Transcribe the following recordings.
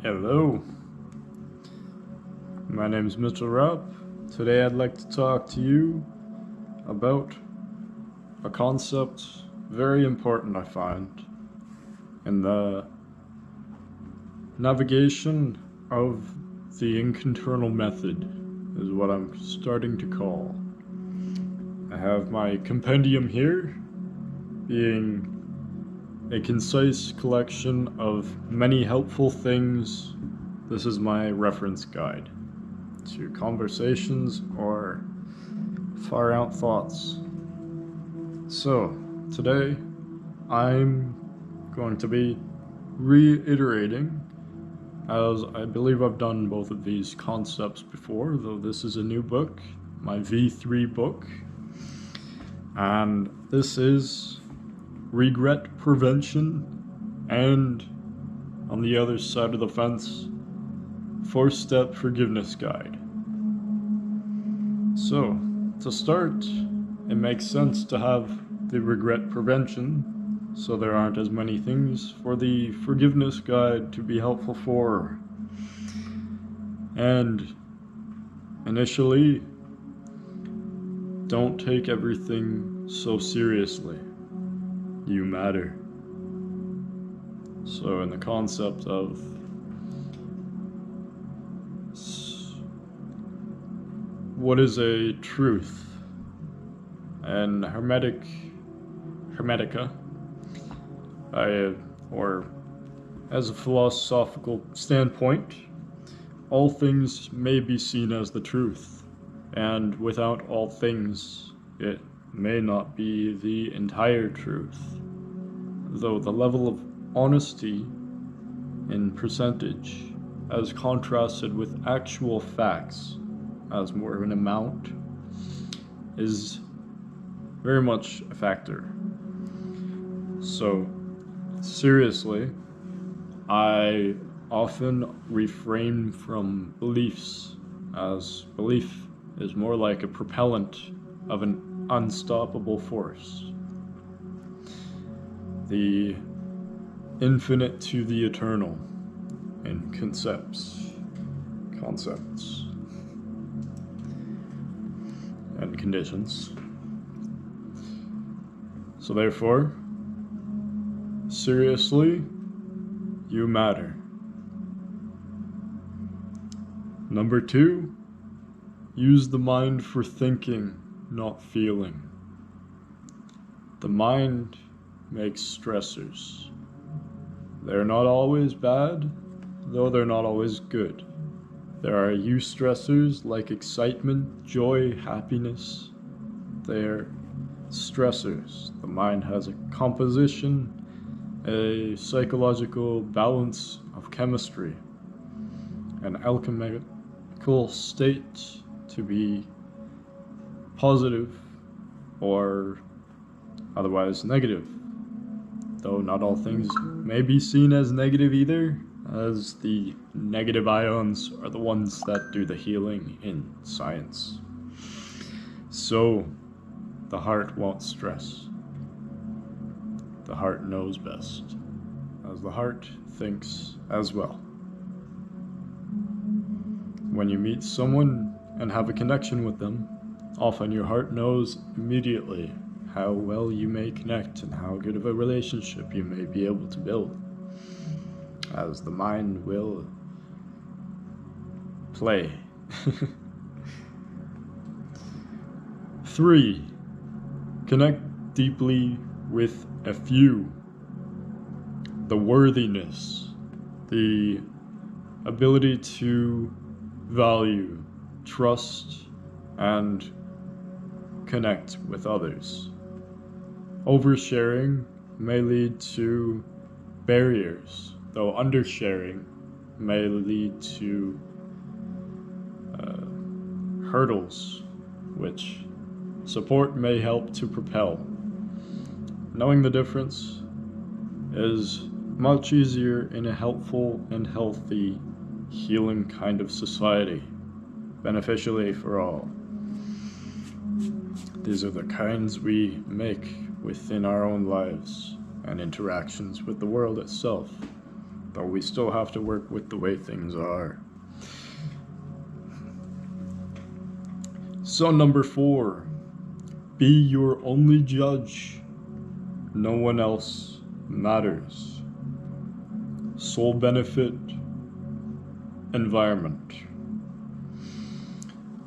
Hello, my name is Mitchell Rupp. Today I'd like to talk to you about a concept very important I find in the navigation of the inconternal method, is what I'm starting to call. I have my compendium here, being a concise collection of many helpful things. This is my reference guide to conversations or far out thoughts. So, today I'm going to be reiterating, as I believe I've done both of these concepts before, though this is a new book, my V3 book, and this is regret prevention, and on the other side of the fence, 4-step forgiveness guide. So, to start, it makes sense to have the regret prevention, so there aren't as many things for the forgiveness guide to be helpful for. And initially, don't take everything so seriously. You matter. So in the concept of what is a truth, and Hermetica, or as a philosophical standpoint, all things may be seen as the truth, and without all things, it may not be the entire truth, though the level of honesty in percentage, as contrasted with actual facts as more of an amount, is very much a factor. So, seriously, I often refrain from beliefs, as belief is more like a propellant of an unstoppable force. The infinite to the eternal in concepts, and conditions. So therefore, seriously, you matter. Number 2, use the mind for thinking, not feeling. The mind makes stressors. They're not always bad, though they're not always good. There are eustressors like excitement, joy, happiness. They're stressors. The mind has a composition, a psychological balance of chemistry, an alchemical state to be positive or otherwise negative, though not all things may be seen as negative either, as the negative ions are the ones that do the healing in science. So, the heart won't stress. The heart knows best, as the heart thinks as well. When you meet someone and have a connection with them, often your heart knows immediately how well you may connect and how good of a relationship you may be able to build, as the mind will play. 3, connect deeply with a few. The worthiness, the ability to value, trust, and connect with others. Oversharing may lead to barriers, though undersharing may lead to hurdles, which support may help to propel. Knowing the difference is much easier in a helpful and healthy, healing kind of society, beneficially for all. These are the kinds we make within our own lives and interactions with the world itself. though we still have to work with the way things are. So number 4, be your only judge. No one else matters. Sole benefit, environment.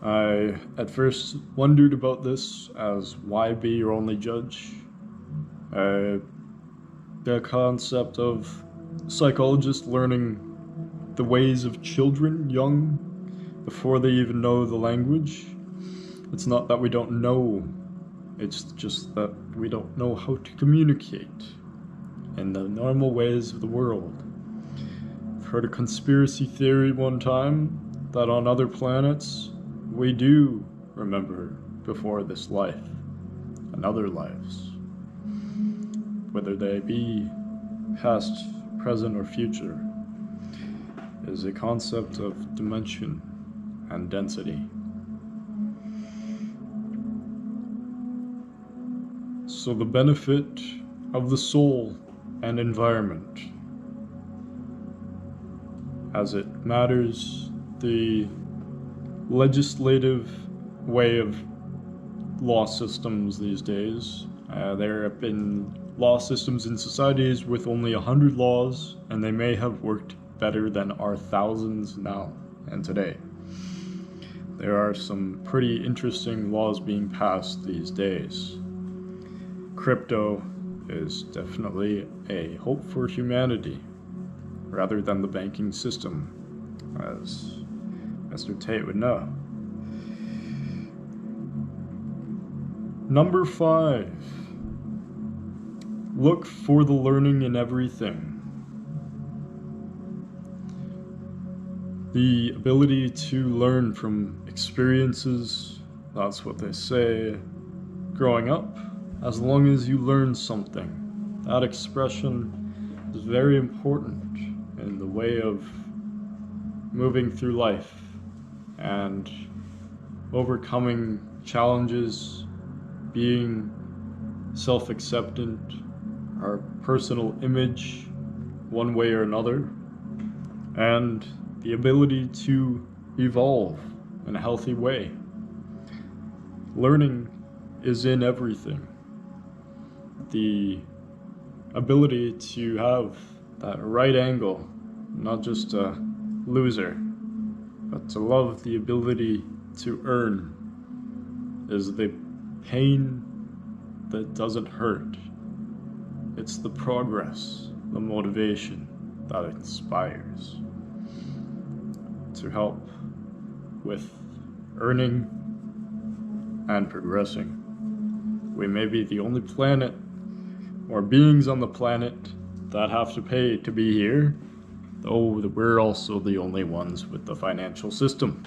I at first wondered about this as why be your only judge? The concept of psychologists learning the ways of children young before they even know the language. It's not that we don't know, it's just that we don't know how to communicate in the normal ways of the world. I've heard a conspiracy theory one time that on other planets we do remember before this life and other lives, whether they be past, present, or future, is a concept of dimension and density. So the benefit of the soul and environment, as it matters, the legislative way of law systems these days. There have been law systems in societies with only 100 laws, and they may have worked better than our thousands now and today. There are some pretty interesting laws being passed these days. Crypto is definitely a hope for humanity, rather than the banking system, as Mr. Tate would know. Number 5, look for the learning in everything. The ability to learn from experiences, that's what they say, growing up. As long as you learn something, that expression is very important in the way of moving through life and overcoming challenges, being self-acceptant, our personal image, one way or another, and the ability to evolve in a healthy way. Learning is in everything. The ability to have that right angle, not just a loser, but to love the ability to earn, is the pain that doesn't hurt. It's the progress, the motivation that inspires to help with earning and progressing. We may be the only planet or beings on the planet that have to pay to be here, though we're also the only ones with the financial system,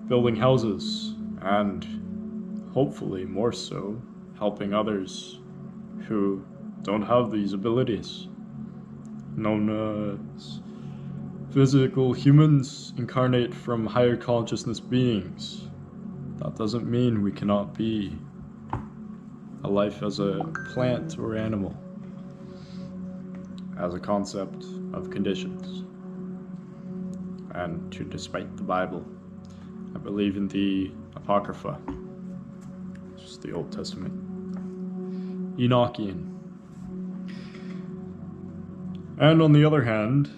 building houses, and hopefully more so, helping others who don't have these abilities, known as physical humans incarnate from higher consciousness beings. That doesn't mean we cannot be a life as a plant or animal, as a concept of conditions. And despite the Bible, I believe in the Apocrypha, which is the Old Testament, Enochian. And on the other hand,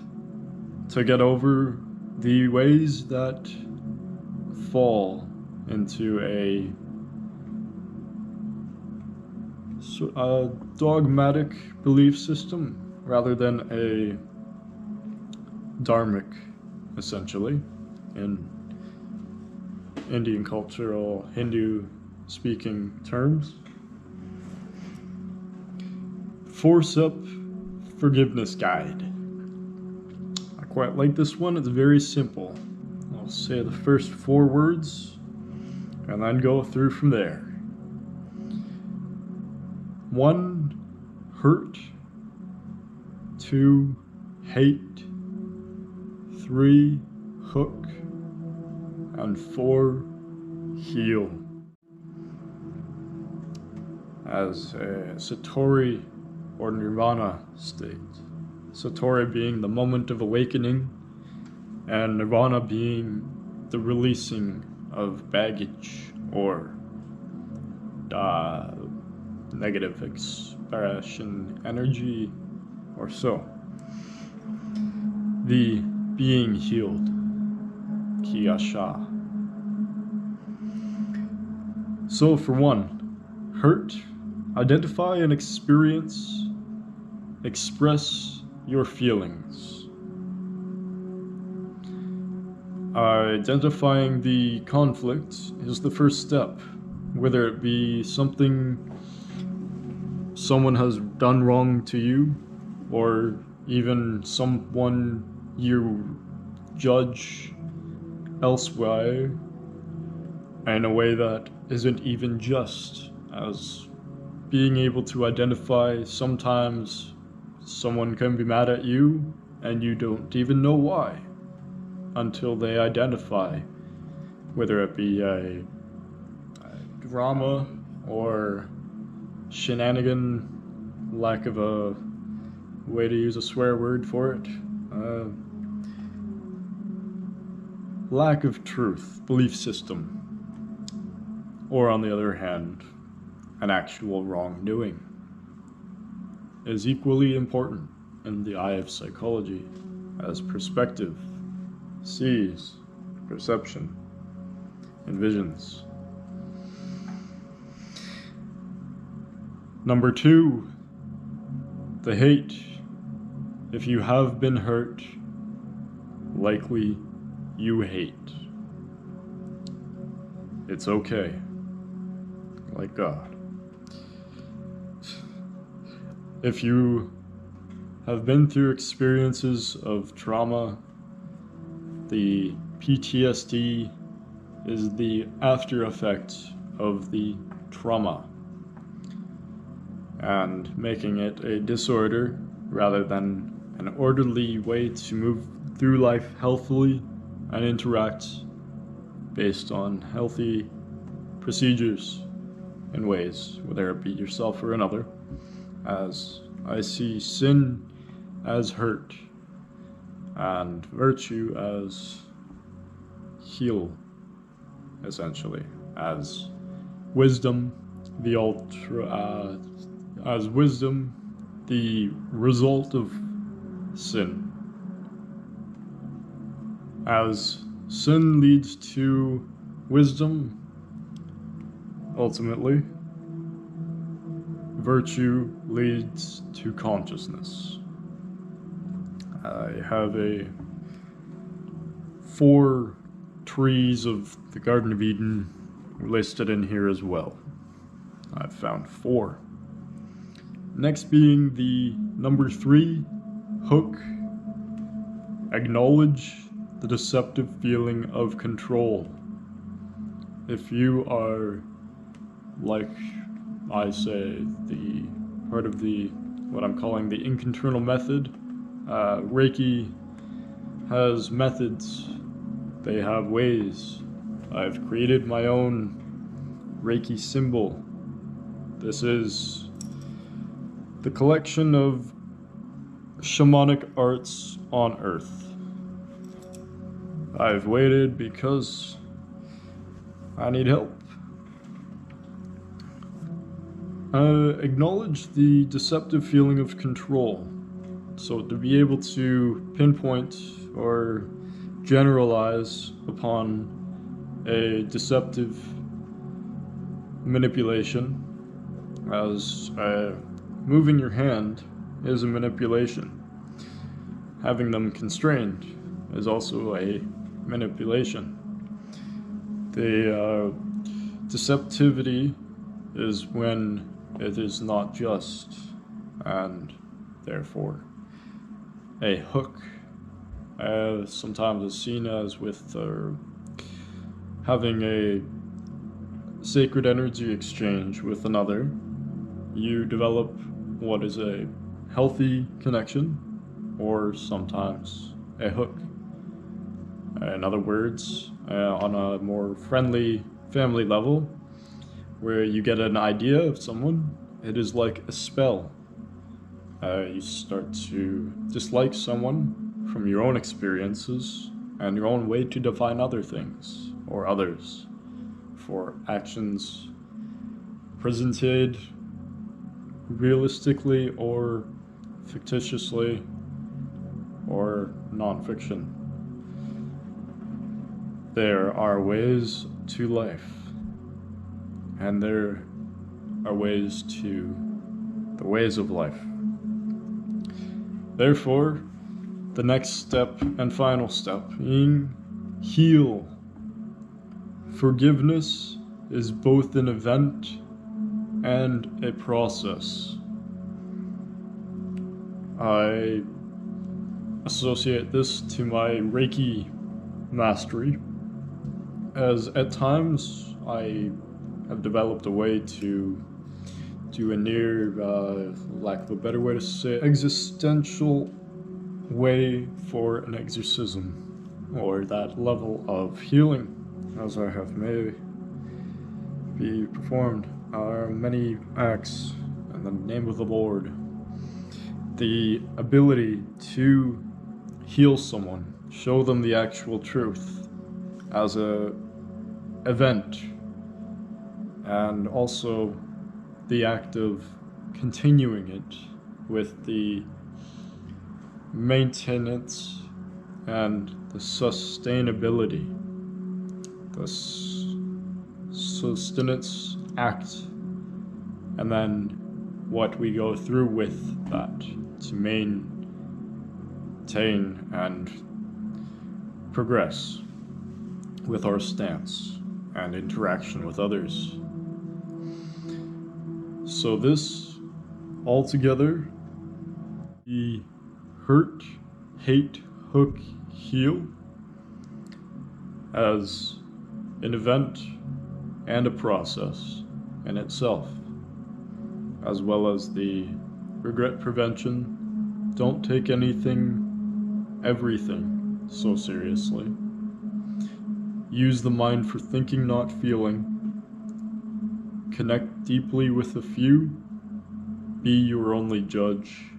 to get over the ways that fall into a dogmatic belief system rather than a dharmic, essentially, in Indian cultural Hindu speaking terms. Force Up Forgiveness Guide. I quite like this one. It's very simple. I'll say the first 4 words and then go through from there. 1, hurt. 2, hate. 3, hook. And 4, heal. As a Satori or Nirvana state Satori being the moment of awakening, and Nirvana being the releasing of baggage or negative expression energy or so. The being healed, Kiyasha. So for one, hurt, identify and express your feelings. Identifying the conflict is the first step, whether it be something someone has done wrong to you, or even someone you judge elsewhere in a way that isn't even just, as being able to identify sometimes someone can be mad at you and you don't even know why until they identify, whether it be a drama or shenanigan, lack of a way to use a swear word for it, lack of truth, belief system, or on the other hand, an actual wrongdoing, is equally important in the eye of psychology, as perspective sees, perception envisions. Number 2, the hate. If you have been hurt, likely you hate. It's okay. Like God. If you have been through experiences of trauma, the PTSD is the after effect of the trauma, and making it a disorder rather than an orderly way to move through life healthily and interact based on healthy procedures in ways, whether it be yourself or another, as I see sin as hurt and virtue as heal, essentially, as wisdom, the result of sin. As sin leads to wisdom, ultimately, virtue leads to consciousness. I have 4 trees of the Garden of Eden listed in here as well. I've found 4. Next being the number 3, hook. Acknowledge the deceptive feeling of control. If you are, like I say, the part of the, what I'm calling the inconternal method, Reiki has methods, they have ways. I've created my own Reiki symbol. This is the collection of shamanic arts on Earth. I've waited because I need help. Acknowledge the deceptive feeling of control. So to be able to pinpoint or generalize upon a deceptive manipulation, as moving your hand is a manipulation. Having them constrained is also a manipulation. The deceptivity is when it is not just, and therefore a hook sometimes is seen as with having a sacred energy exchange with another. You develop what is a healthy connection, or sometimes a hook. In other words, on a more friendly family level, where you get an idea of someone, it is like a spell. You start to dislike someone from your own experiences and your own way to define other things or others for actions presented realistically or fictitiously or non-fiction. There are ways to life, and there are ways to the ways of life. Therefore, the next step and final step being heal. Forgiveness is both an event and a process. I associate this to my Reiki mastery, as at times I have developed a way to do a near, lack of a better way to say it, existential way for an exorcism, or that level of healing, as I have may be performed, are many acts in the name of the Lord. The ability to heal someone, show them the actual truth as a event, and also the act of continuing it with the maintenance and the sustainability, the sustenance act, and then what we go through with that to maintain and progress with our stance and interaction with others. So this altogether, the hurt, hate, hook, heal, as an event and a process in itself, as well as the regret prevention. Don't take everything so seriously. Use the mind for thinking, not feeling. Connect deeply with a few. Be your only judge.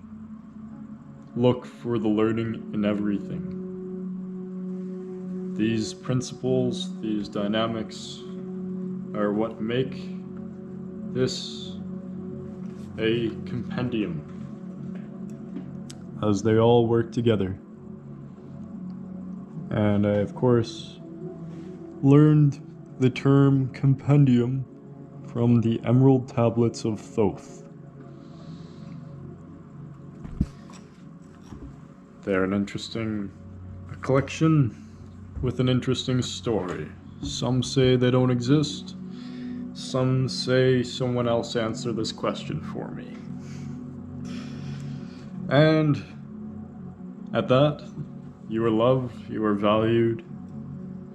Look for the learning in everything. These principles, these dynamics, are what make this a compendium, as they all work together. And I, of course, learned the term compendium from the Emerald Tablets of Thoth. They're an interesting collection with an interesting story. Some say they don't exist. Some say someone else answer this question for me. And at that, you are loved, you are valued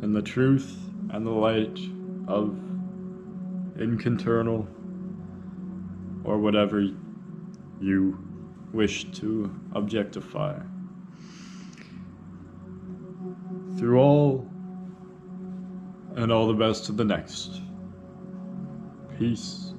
in the truth and the light of Inconternal, or whatever you wish to objectify. Through all, and all the best to the next. Peace.